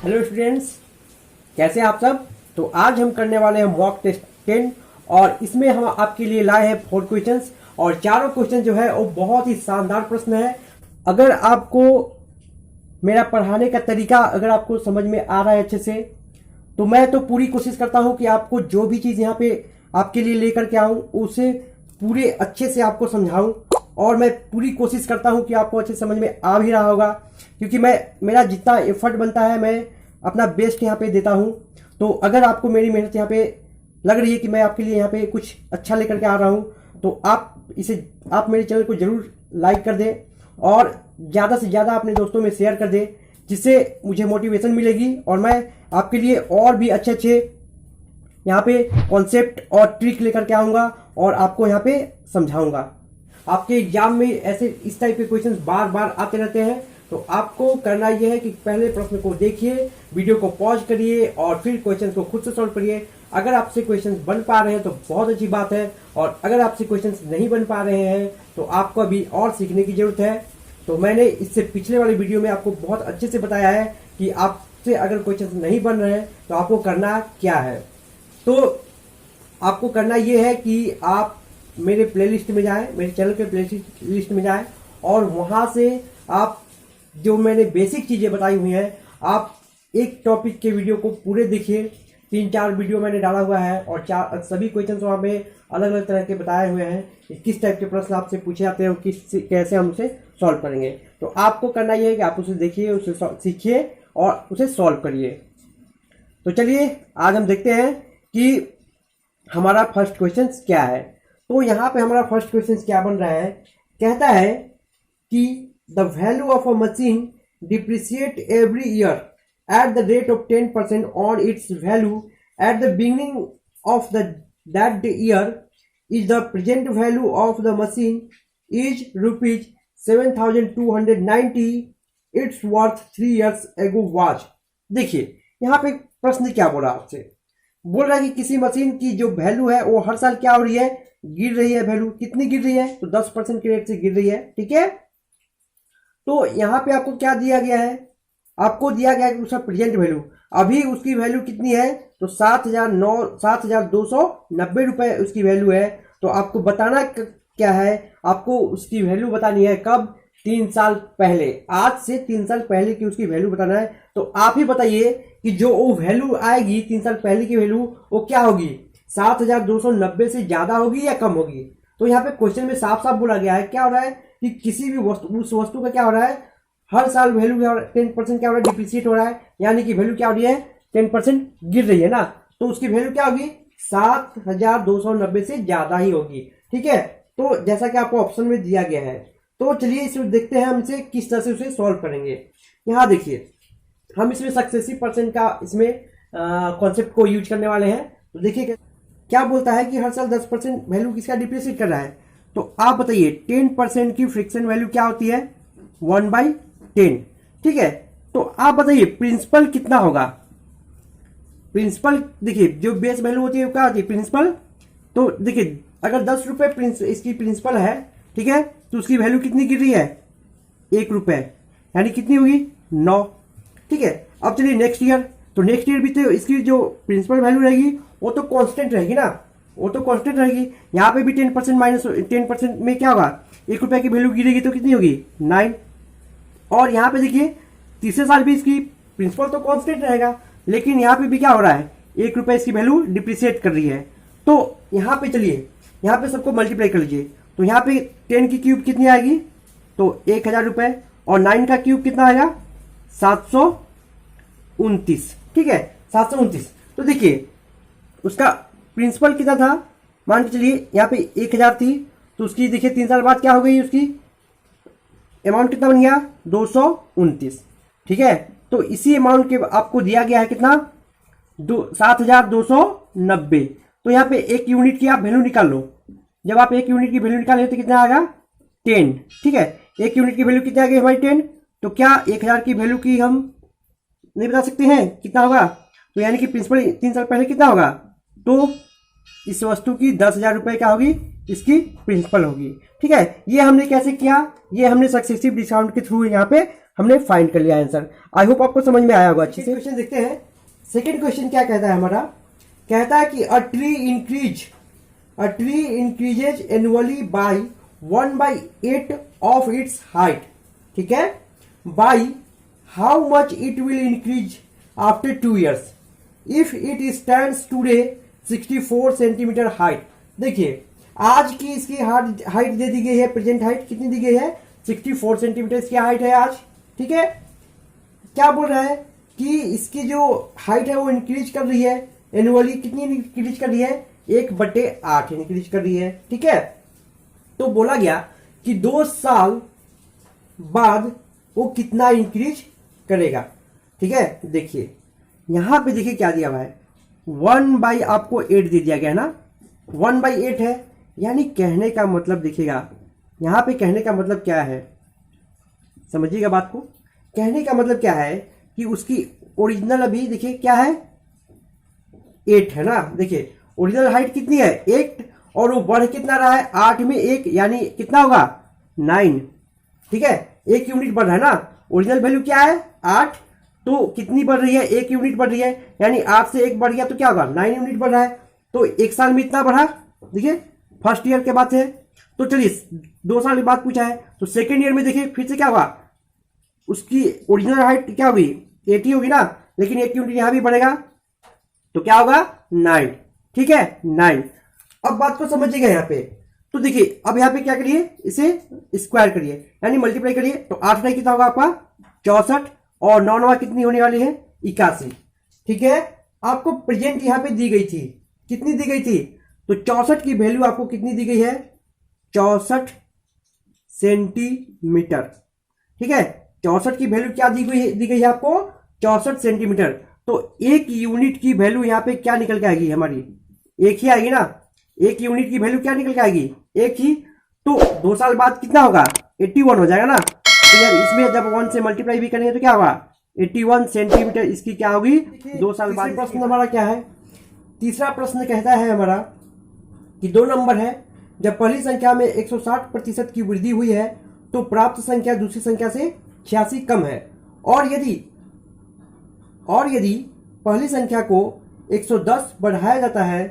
Hello students, कैसे हैं आप सब। तो आज हम करने वाले हैं मॉक टेस्ट 10 और इसमें हम आपके लिए लाए हैं 4 क्वेश्चंस और चारों क्वेश्चन जो है वो बहुत ही शानदार प्रश्न है। अगर आपको मेरा पढ़ाने का तरीका अगर आपको समझ में आ रहा है अच्छे से, तो मैं तो पूरी कोशिश करता हूं कि आपको जो भी चीज़ यहाँ पे आपके लिए लेकर के आऊं उसे पूरे अच्छे से आपको समझाऊं और मैं पूरी कोशिश करता हूं कि आपको अच्छे समझ में आ भी रहा होगा, क्योंकि मेरा जितना एफर्ट बनता है मैं अपना बेस्ट यहाँ पे देता हूं। तो अगर आपको मेरी मेहनत यहाँ पे लग रही है कि मैं आपके लिए यहाँ पे कुछ अच्छा लेकर के आ रहा हूं, तो आप मेरे चैनल को जरूर लाइक कर दें और ज़्यादा से ज़्यादा अपने दोस्तों में शेयर कर दें, जिससे मुझे मोटिवेशन मिलेगी और मैं आपके लिए और भी अच्छे अच्छे यहाँ पे कॉन्सेप्ट और ट्रिक लेकर के आऊँगा और आपको यहाँ पे समझाऊंगा। आपके एग्जाम में ऐसे इस टाइप के क्वेश्चंस बार बार आते रहते हैं, तो आपको करना यह है कि पहले प्रश्न को देखिए, वीडियो को पॉज करिए और फिर क्वेश्चन को खुद से सॉल्व करिए। अगर आपसे क्वेश्चंस बन पा रहे हैं तो बहुत अच्छी बात है, और अगर आपसे क्वेश्चंस नहीं बन पा रहे हैं तो आपको अभी और सीखने की जरूरत है। तो मैंने इससे पिछले वाले वीडियो में आपको बहुत अच्छे से बताया है कि आपसे अगर क्वेश्चंस नहीं बन रहे हैं तो आपको करना क्या है। तो आपको करना यह है कि आप मेरे प्लेलिस्ट में जाएं, मेरे चैनल के प्लेलिस्ट में जाएं और वहां से आप जो मैंने बेसिक चीज़ें बताई हुई हैं, आप एक टॉपिक के वीडियो को पूरे देखिए। 3-4 वीडियो मैंने डाला हुआ है और सभी क्वेश्चन वहाँ पे अलग अलग तरह के बताए हुए हैं कि किस टाइप के प्रश्न आपसे पूछे जाते हैं और कैसे हम उसे सॉल्व करेंगे। तो आपको करना यह है कि आप उसे देखिए, उसे सीखिए और उसे सॉल्व करिए। तो चलिए आज हम देखते हैं कि हमारा फर्स्ट क्वेश्चन क्या है। तो यहाँ पे हमारा फर्स्ट क्वेश्चन क्या बन रहा है, कहता है कि the value of a machine depreciate every year at the rate of 10% on its value at the beginning of that year is the present value of the machine is rupees 7,290 its worth 3 years ago was। देखिए यहाँ पे प्रश्न क्या बोल रहा है आपसे, बोल रहा है कि किसी मशीन की जो वैल्यू है वो हर साल क्या हो रही है, गिर रही है। वैल्यू कितनी गिर रही है, तो 10% के रेट से गिर रही है। ठीक है, तो यहाँ पे आपको क्या दिया गया है, आपको दिया गया है कि उसका प्रेजेंट वैल्यू, अभी उसकी वैल्यू कितनी है, तो 7,290 रुपए उसकी वैल्यू है। तो आपको बताना क्या है, आपको उसकी वैल्यू बतानी है कब, 3 साल पहले, आज से 3 साल पहले की उसकी वैल्यू बताना है। तो आप ही बताइए कि जो वो वैल्यू आएगी 3 साल पहले की वैल्यू वो क्या होगी, 7,290 से ज्यादा होगी या कम होगी। तो यहाँ पे क्वेश्चन में साफ साफ बोला गया है, क्या हो रहा है कि किसी भी उस वस्तु का क्या हो रहा है, हर साल वैल्यू 10% क्या हो रहा है, डिप्रिशिएट हो रहा है, यानी कि वैल्यू क्या हो रही है, 10% गिर रही है ना। तो उसकी वैल्यू क्या होगी, 7,290 से ज्यादा ही होगी। ठीक है, तो जैसा कि आपको ऑप्शन में दिया गया है। तो चलिए इसे देखते हैं हम इसे किस तरह से उसे सॉल्व करेंगे। यहाँ देखिए हम इसमें सक्सेसिव परसेंट का इसमें कॉन्सेप्ट को यूज करने वाले हैं। तो देखिए क्या बोलता है कि हर साल 10% वैल्यू किसका डिप्रिशिएट कर रहा है। तो आप बताइए 10% की फ्रिक्शन वैल्यू क्या होती है, 1/10। ठीक है, तो आप बताइए प्रिंसिपल कितना होगा। प्रिंसिपल देखिए जो बेस वैल्यू होती है वो क्या होती है, प्रिंसिपल। तो देखिए अगर 10 रुपए इसकी प्रिंसिपल है, ठीक है, तो उसकी वैल्यू कितनी गिर रही है, 1 रुपए, यानी कितनी होगी, 9। ठीक है, अब चलिए नेक्स्ट ईयर, तो नेक्स्ट ईयर भी तो इसकी जो प्रिंसिपल वैल्यू रहेगी वो तो कांस्टेंट रहेगी ना, वो तो कांस्टेंट रहेगी। यहाँ पे भी 10% माइनस 10% में क्या होगा, 1 रुपए की वैल्यू गिरेगी तो कितनी होगी, 9। और यहाँ पे देखिए तीसरे साल भी इसकी प्रिंसिपल तो कांस्टेंट रहेगा, लेकिन यहाँ पे भी क्या हो रहा है, 1 रुपए इसकी वैल्यू डिप्रिशिएट कर रही है। तो यहाँ पे चलिए यहाँ पे सबको मल्टीप्लाई कर लीजिए। तो यहाँ पे 10 की क्यूब कितनी आएगी, तो 1,000 रुपए, और 9 का क्यूब कितना आएगा, 729। ठीक है, 729। तो देखिए उसका प्रिंसिपल कितना था, मान के चलिए यहाँ पे 1,000 थी, तो उसकी देखिए 3 साल बाद क्या हो गई, उसकी अमाउंट कितना बन गया, 229। ठीक है, तो इसी अमाउंट के आपको दिया गया है कितना, 7,290। तो यहाँ पे 1 यूनिट की आप वैल्यू निकाल लो। जब आप 1 यूनिट की वैल्यू निकालें तो कितना आएगा, 10। ठीक है, 1 यूनिट की वैल्यू कितनी आ गई हमारी, 10। तो क्या 1,000 की वैल्यू की हम नहीं बता सकते हैं कितना होगा, तो यानी कि प्रिंसिपल 3 साल पहले कितना होगा, तो इस वस्तु की 10,000 रुपये क्या होगी, इसकी प्रिंसिपल होगी। ठीक है, ये हमने कैसे किया, ये हमने सक्सेसिव डिस्काउंट के थ्रू यहाँ पे हमने फाइंड कर लिया आंसर। आई होप आपको समझ में आया होगा अच्छे से। क्वेश्चन देखते हैं। सेकंड क्वेश्चन क्या कहता है हमारा, कहता है कि a tree increases annually by 1/8 of its height. ठीक है, by how much it will increase after 2 years if it stands today 64 centimetre height. देखिए आज की इसकी हाइट दे दी गई है, प्रेजेंट हाइट कितनी दी गई है, 64 सेंटीमीटर इसकी हाइट है आज। ठीक है, क्या बोल रहा है कि इसकी जो हाइट है वो इंक्रीज कर रही है एनुअली, कितनी इंक्रीज कर रही है, 1/8 इंक्रीज कर रही है। ठीक है, तो बोला गया कि 2 साल बाद वो कितना इंक्रीज करेगा। ठीक है, देखिए यहां पे देखिए क्या दिया हुआ है, 1/8 आपको दे दिया गया है ना, 1/8 है, यानी कहने का मतलब देखिएगा यहां पे कहने का मतलब क्या है, समझिएगा बात को। कहने का मतलब क्या है कि उसकी ओरिजिनल अभी देखिए क्या है, 8 है ना। देखिए ओरिजिनल हाइट कितनी है, 8, और वो बढ़ कितना रहा है, 8 में 1 यानी कितना होगा, 9। ठीक है, 1 यूनिट बढ़ रहा है ना, ओरिजिनल वैल्यू क्या है 8, तो कितनी बढ़ रही है, 1 यूनिट बढ़ रही है, यानी 8 से 1 बढ़ गया तो क्या होगा, 9 यूनिट बढ़ रहा है। तो 1 साल में इतना बढ़ा, देखिए फर्स्ट ईयर के बाद है। तो चलिए 2 साल के बाद पूछा है, तो सेकेंड ईयर में देखिए फिर से क्या होगा, उसकी ओरिजिनल हाइट क्या होगी, 80 होगी ना, लेकिन 1 यूनिट यहां भी बढ़ेगा तो क्या होगा, 9। ठीक है, 9। अब बात को समझिएगा यहाँ पे, तो देखिए अब यहाँ पे क्या करिए, इसे स्क्वायर करिए यानी मल्टीप्लाई करिए, तो 8 कितना होगा आपका 64, और 9 कितनी होने वाली है, 81। ठीक है, आपको प्रेजेंट यहाँ पे दी गई थी, कितनी दी गई थी, तो 64 की वैल्यू आपको कितनी दी गई है, 64 सेंटीमीटर। ठीक है, 64 की वैल्यू क्या दी गई है आपको, 64 सेंटीमीटर। तो 1 यूनिट की वैल्यू यहाँ पे क्या निकल के आएगी हमारी, 1 ही आएगी ना, 1 यूनिट की वैल्यू क्या निकल के आएगी, 1 ही। तो 2 साल बाद कितना होगा, 81 हो जाएगा ना। तो यार इसमें जब 1 से मल्टीप्लाई भी करेंगे तो क्या होगा, 81 सेंटीमीटर इसकी क्या होगी, 2 साल बाद। प्रश्न हमारा क्या है, तीसरा प्रश्न कहता है हमारा कि 2 नंबर है, जब पहली संख्या में 160% की वृद्धि हुई है तो प्राप्त संख्या दूसरी संख्या से 86 कम है, और यदि पहली संख्या को 110 बढ़ाया जाता है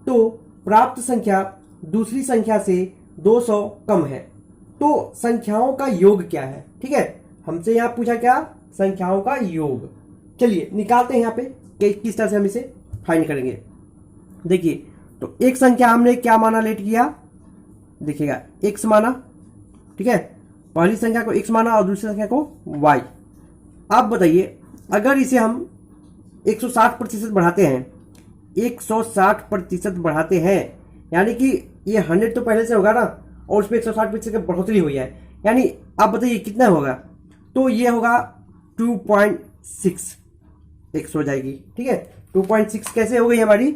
तो प्राप्त संख्या दूसरी संख्या से 200 कम है, तो संख्याओं का योग क्या है। ठीक है, हमसे यहां पूछा क्या, संख्याओं का योग। चलिए निकालते हैं यहाँ पे किस तरह से हम इसे फाइंड करेंगे। देखिए तो एक संख्या हमने क्या माना, लेट किया, देखिएगा x माना। ठीक है, पहली संख्या को x माना और दूसरी संख्या को y। आप बताइए अगर इसे हम 160% बढ़ाते हैं, 160% बढ़ाते हैं, यानी कि ये 100 तो पहले से होगा ना, और उसमें 160% की बढ़ोतरी हुई है, यानी आप बताइए कितना होगा, तो ये होगा 2.6 x हो जाएगी। ठीक है, 2.6 कैसे हो गई हमारी,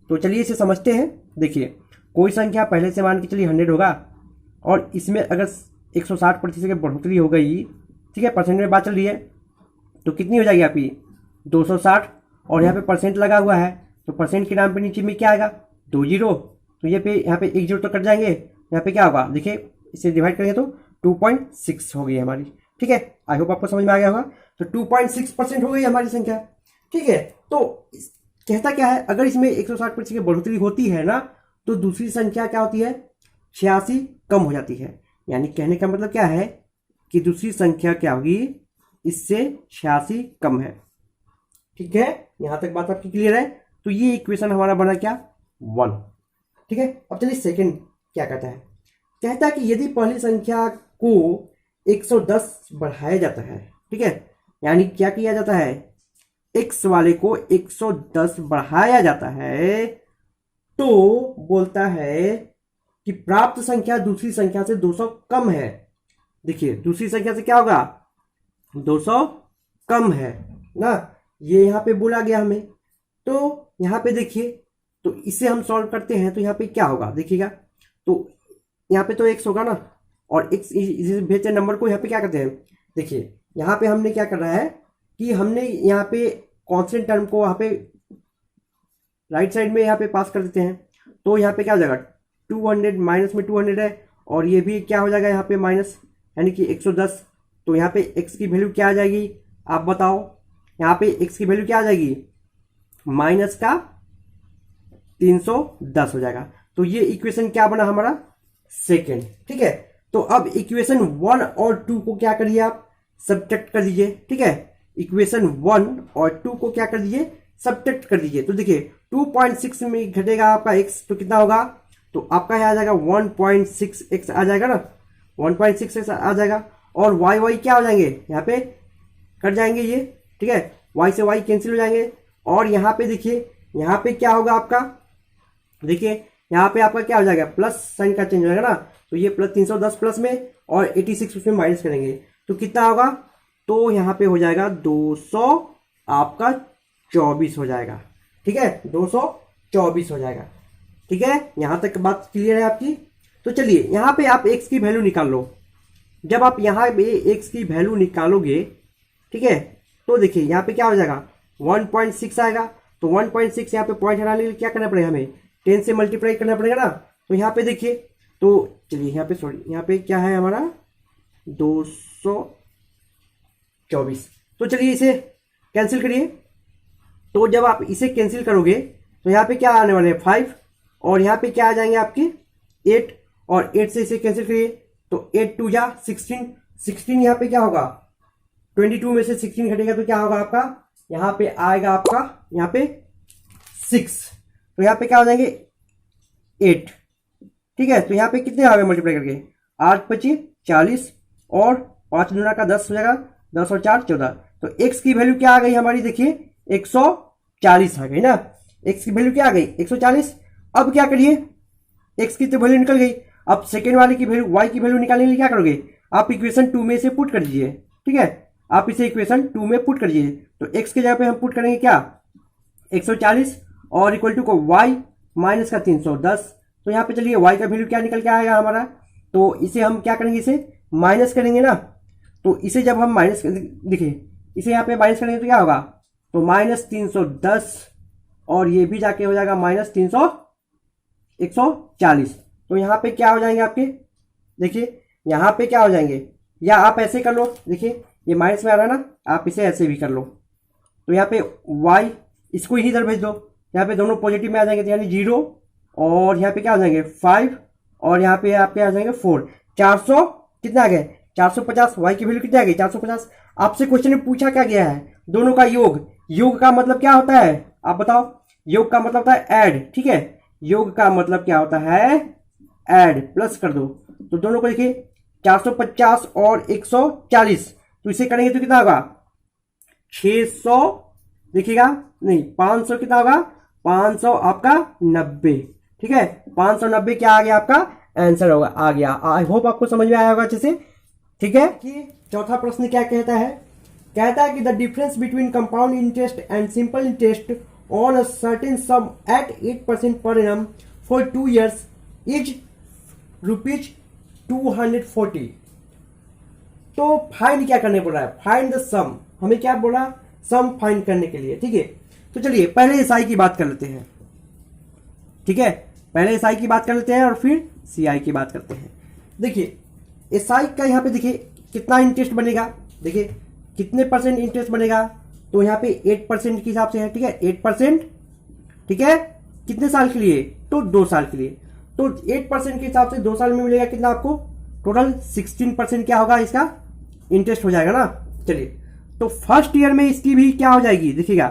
तो चलिए इसे समझते हैं। देखिए कोई संख्या पहले से मान के चलिए 100 होगा, और इसमें अगर 160% की बढ़ोतरी हो गई, ठीक है, परसेंट में बात चल रही है, तो कितनी हो जाएगी आपकी 260, और यहाँ पे परसेंट लगा हुआ है, तो परसेंट के नाम पे नीचे में क्या आएगा, 2 जीरो, तो ये पे यहाँ पे 1 जीरो तो कट जाएंगे, यहाँ पे क्या होगा, देखिए इसे डिवाइड करेंगे तो 2.6 हो गई हमारी। ठीक है, आई होप आपको समझ में आ गया होगा। तो 2.6% हो गई हमारी संख्या। ठीक है, तो कहता क्या है, अगर इसमें 160% की बढ़ोतरी होती है ना, तो दूसरी संख्या क्या होती है, 86 कम हो जाती है। यानी कहने का मतलब क्या है कि दूसरी संख्या क्या होगी, इससे 86 कम है। ठीक है, यहां तक बात आपकी क्लियर है। तो ये इक्वेशन हमारा बना क्या, 1। ठीक है, अब चलिए सेकंड क्या कहता है, कहता है कि यदि पहली संख्या को 110 बढ़ाया जाता है, ठीक है, यानी क्या किया जाता है, x वाले को 110 बढ़ाया जाता है, तो बोलता है कि प्राप्त संख्या दूसरी संख्या से 200 कम है। देखिए दूसरी संख्या से क्या होगा, 200 कम है ना, ये यहां पे बोला गया हमें। तो यहां पे देखिए, तो इसे हम सॉल्व करते हैं, तो यहां पे क्या होगा देखिएगा, तो यहां पे तो x होगा ना, और x भेजते नंबर को यहां पे क्या करते हैं, देखिए यहां पे हमने क्या कर रहा है कि हमने यहाँ पे कांस्टेंट टर्म को यहाँ पे राइट साइड में यहाँ पे पास कर देते हैं, तो यहाँ पे क्या हो जाएगा 200 माइनस में 200 है, और ये भी क्या हो जाएगा यहाँ पे माइनस, यानी कि 110। तो यहाँ पे x की वैल्यू क्या आ जाएगी आप बताओ, यहाँ पे x की वैल्यू क्या आ जाएगी, माइनस का 310 हो जाएगा। तो ये इक्वेशन क्या बना हमारा सेकेंड। ठीक है, तो अब इक्वेशन 1 और 2 को क्या करिए आप सब्ट्रैक्ट कर दीजिए। ठीक है, इक्वेशन 1 और 2 को क्या कर दीजिए सब्ट्रैक्ट कर दीजिए। तो देखिए 2.6 में घटेगा आपका x तो कितना होगा, तो आपका यहाँ आ जाएगा 1.6x आ जाएगा ना, 1.6x आ जाएगा। और y क्या हो जाएंगे यहाँ पे कट जाएंगे ये। ठीक है, y से y कैंसिल हो जाएंगे। और यहाँ पे देखिए यहाँ पे क्या होगा आपका, देखिए यहाँ पे आपका क्या हो जाएगा प्लस साइन का चेंज हो जाएगा ना, तो ये प्लस 310 प्लस में और 86 उसमें माइनस करेंगे तो कितना होगा, तो यहाँ पे हो जाएगा 200 आपका 24 हो जाएगा। ठीक है, 224 हो जाएगा। ठीक है, यहाँ तक बात क्लियर है आपकी। तो चलिए यहाँ पे आप x की वैल्यू निकाल लो। जब आप यहाँ पे x की वैल्यू निकालोगे, ठीक है, तो देखिए यहाँ पे क्या हो जाएगा 1.6 आएगा। तो 1.6 यहाँ पे पॉइंट हटाने के लिए क्या करना पड़ेगा हमें 10 से मल्टीप्लाई करना पड़ेगा ना। तो यहाँ पे देखिए, तो चलिए यहाँ पे सॉरी यहाँ पे क्या है हमारा 224। तो चलिए इसे कैंसिल करिए। तो जब आप इसे कैंसिल करोगे तो यहाँ पे क्या आने वाले हैं 5, और यहाँ पे क्या आ जाएंगे आपके 8, और 8 से इसे कैंसिल करिए तो 8 2 जा 16, 16 यहाँ पे क्या होगा 22 में से 16 घटेगा तो क्या होगा आपका यहाँ पे आएगा आपका यहाँ पे 6। तो यहाँ पे क्या हो जाएंगे 8। ठीक है, तो यहाँ पे कितने आ गए मल्टीप्लाई करके 8 25 40 और 5 दूना का 10 हो जाएगा, 10 और 4 14। तो x की वैल्यू क्या आ गई हमारी, देखिए 140 आ गई ना। x की वैल्यू क्या आ गई 140। अब क्या करिए x की तो वैल्यू निकल गई, अब सेकेंड वाले की वैल्यू y की वैल्यू निकालने के लिए क्या करोगे आप इक्वेशन 2 में से पुट कर दीजिए। ठीक है, आप इसे इक्वेशन 2 में पुट कर दीजिए। तो x की जगह पे हम पुट करेंगे क्या 140 और इक्वल टू को y माइनस का 310। तो यहाँ पे चलिए y का वैल्यू क्या निकल के आएगा हमारा, तो इसे हम क्या करेंगे इसे माइनस करेंगे ना। तो इसे जब हम माइनस देखिए इसे यहाँ पे माइनस करेंगे तो क्या होगा, तो माइनस 310 और ये भी जाके हो जाएगा माइनस 140। तो यहाँ पे क्या हो जाएंगे आपके, देखिए यहाँ पे क्या हो जाएंगे, या आप ऐसे कर लो, देखिए ये माइनस में आ रहा है ना, आप इसे ऐसे भी कर लो। तो यहाँ पे y इसको ही इधर भेज दो, यहाँ पे दोनों पॉजिटिव में आ जाएंगे, तो यानी 0, और यहाँ पे क्या हो जाएंगे 5, और यहाँ पे आपके आ जाएंगे 4। 400 कितना आ गए 450। y की वैल्यू कितनी आ गई 450। आपसे क्वेश्चन में पूछा क्या गया है दोनों का योग। योग का मतलब क्या होता है आप बताओ, योग का मतलब होता है ऐड। ठीक है, योग का मतलब क्या होता है ऐड, प्लस कर दो। तो दोनों को देखिए 450 और 140, तो इसे करेंगे तो कितना होगा 600, देखिएगा नहीं 500 कितना होगा 500 आपका 90। ठीक है, 590 क्या आ गया आपका आंसर होगा आ गया। आई होप आपको समझ में आया होगा अच्छे से। ठीक है, कि चौथा प्रश्न क्या कहता है, कहता है कि the difference between compound interest and simple interest on a certain sum at 8% per annum for 2 years is ₹240। तो फाइंड क्या करने बोला है, फाइंड द सम, हमें क्या बोला सम फाइंड करने के लिए। ठीक है, तो चलिए पहले एसआई की बात कर लेते हैं। ठीक है, पहले एसआई की बात कर लेते हैं और फिर सीआई की बात करते हैं। देखिए एसआई का यहाँ पे देखिए कितना इंटरेस्ट बनेगा, देखिए कितने परसेंट इंटरेस्ट बनेगा, तो यहाँ पे 8% के हिसाब से है। ठीक है, 8%। ठीक है, कितने साल के लिए, तो 2 साल के लिए। तो 8% के हिसाब से 2 साल में मिलेगा कितना आपको, टोटल 16% क्या होगा इसका इंटरेस्ट हो जाएगा ना। चलिए, तो फर्स्ट ईयर में इसकी भी क्या हो जाएगी, देखिएगा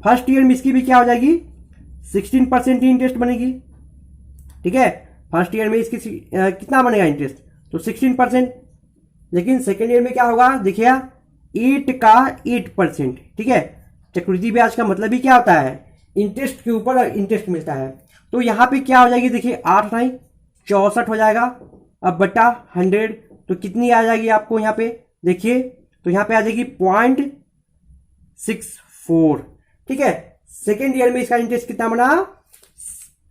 फर्स्ट ईयर में इसकी भी क्या हो जाएगी 16% ही इंटरेस्ट बनेगी। ठीक है, फर्स्ट ईयर में इसकी कितना बनेगा इंटरेस्ट, तो 16%। लेकिन सेकेंड ईयर में क्या होगा, देखिएगा 8 का 8%। ठीक है, चक्रवृद्धि ब्याज का मतलब ही क्या होता है इंटरेस्ट के ऊपर इंटरेस्ट मिलता है। तो यहाँ पे क्या हो जाएगी, देखिए 8 नहीं 64 हो जाएगा, अब बटा 100 तो कितनी आ जाएगी आपको यहाँ पे, देखिए तो यहाँ पे आ जाएगी 0.64। ठीक है, सेकेंड ईयर में इसका इंटरेस्ट कितना बना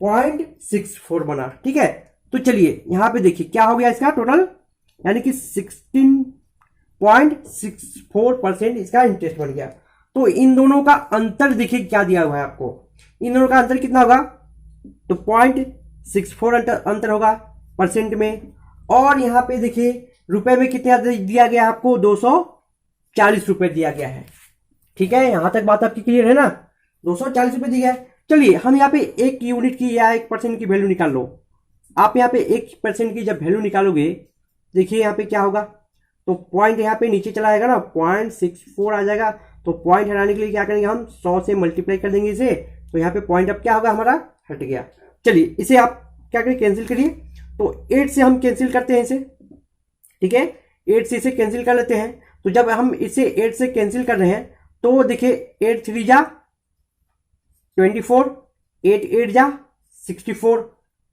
0.64 बना। ठीक है, तो चलिए यहाँ पे देखिए क्या हो गया इसका टोटल, यानी कि 16.64% इसका इंटरेस्ट बन गया। तो इन दोनों का अंतर देखिए क्या दिया हुआ है आपको, इन दोनों का अंतर कितना होगा, तो 64 अंतर होगा परसेंट में। और यहाँ पे देखिए रुपए में कितना दिया गया है आपको, 240 रुपए दिया गया है। ठीक है, यहां तक बात आपकी क्लियर है ना। 240 रुपए दिया है। चलिए हम यहाँ पे एक यूनिट की या 1% की वैल्यू निकाल लो। आप यहाँ पे 1% की जब वैल्यू निकालोगे, देखिए यहाँ पे क्या होगा, तो पॉइंट यहाँ पे नीचे चला आएगा ना, 0.64 आ जाएगा। तो पॉइंट हटाने के लिए क्या करेंगे हम, 100 से मल्टीप्लाई कर देंगे इसे। तो यहाँ पे पॉइंट अब क्या होगा हमारा, हट गया। चलिए इसे आप क्या करें, कैंसिल करिए। तो 8 से हम कैंसिल करते हैं इसे। ठीक है, 8 से इसे कैंसिल कर लेते हैं। तो जब हम इसे 8 से कैंसिल कर रहे हैं तो देखिए 8 3 जा 24, 8 8 जा 64,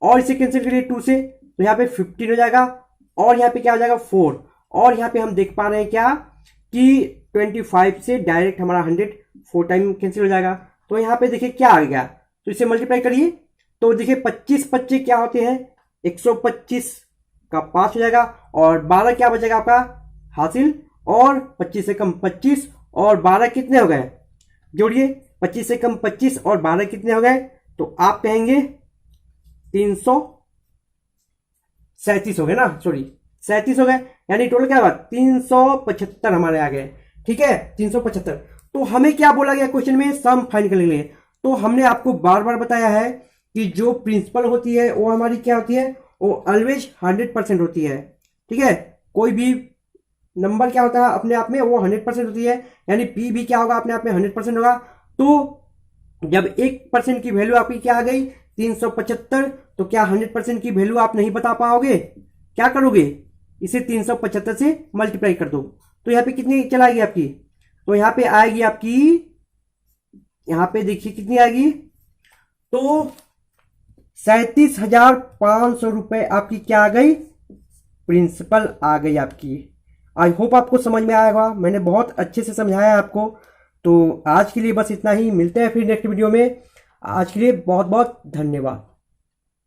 और इसे कैंसिल करिए 2 से, तो यहाँ पे 15 हो जाएगा। और यहाँ पे क्या हो जाएगा 4। और यहाँ पे हम देख पा रहे हैं क्या कि 25 से डायरेक्ट हमारा 100 4 टाइम कैंसिल हो जाएगा। तो यहाँ पे देखिए क्या आ गया, तो इसे मल्टीप्लाई करिए। तो देखिए 25 25 क्या होते हैं, 125 का 5 हो जाएगा। और 12 क्या बचेगा आपका हासिल, और 25 से कम 25 और 12 कितने हो गए, जोड़िए 25 से कम 25 और 12 कितने हो गए, तो आप कहेंगे 337 हो गए ना, सॉरी 37 हो गए। यानी टोटल क्या हुआ, 375 हमारे आ गए। ठीक है, 375। तो हमें क्या बोला गया क्वेश्चन में, सम फाइंड करने के लिए। तो हमने आपको बार बार बताया है कि जो प्रिंसिपल होती है वो हमारी क्या होती है, वो ऑलवेज 100% होती है। ठीक है, कोई भी नंबर क्या होता है अपने आप में, वो 100% होती है। यानी पी भी क्या होगा, अपने आप में 100% होगा। तो जब 1% की वैल्यू आपकी क्या आ गई 375, तो क्या 100% की वैल्यू आप नहीं बता पाओगे, क्या करोगे, इसे 375 से मल्टीप्लाई कर दो। तो यहाँ पे कितनी चलाएगी आपकी, तो यहाँ पे आएगी आपकी, यहाँ पे देखिए कितनी आएगी, तो 37,500 रुपए आपकी क्या आ गई, प्रिंसिपल आ गई आपकी। आई होप आपको समझ में आया होगा, मैंने बहुत अच्छे से समझाया आपको। तो आज के लिए बस इतना ही, मिलते हैं फिर नेक्स्ट वीडियो में। आज के लिए बहुत बहुत धन्यवाद।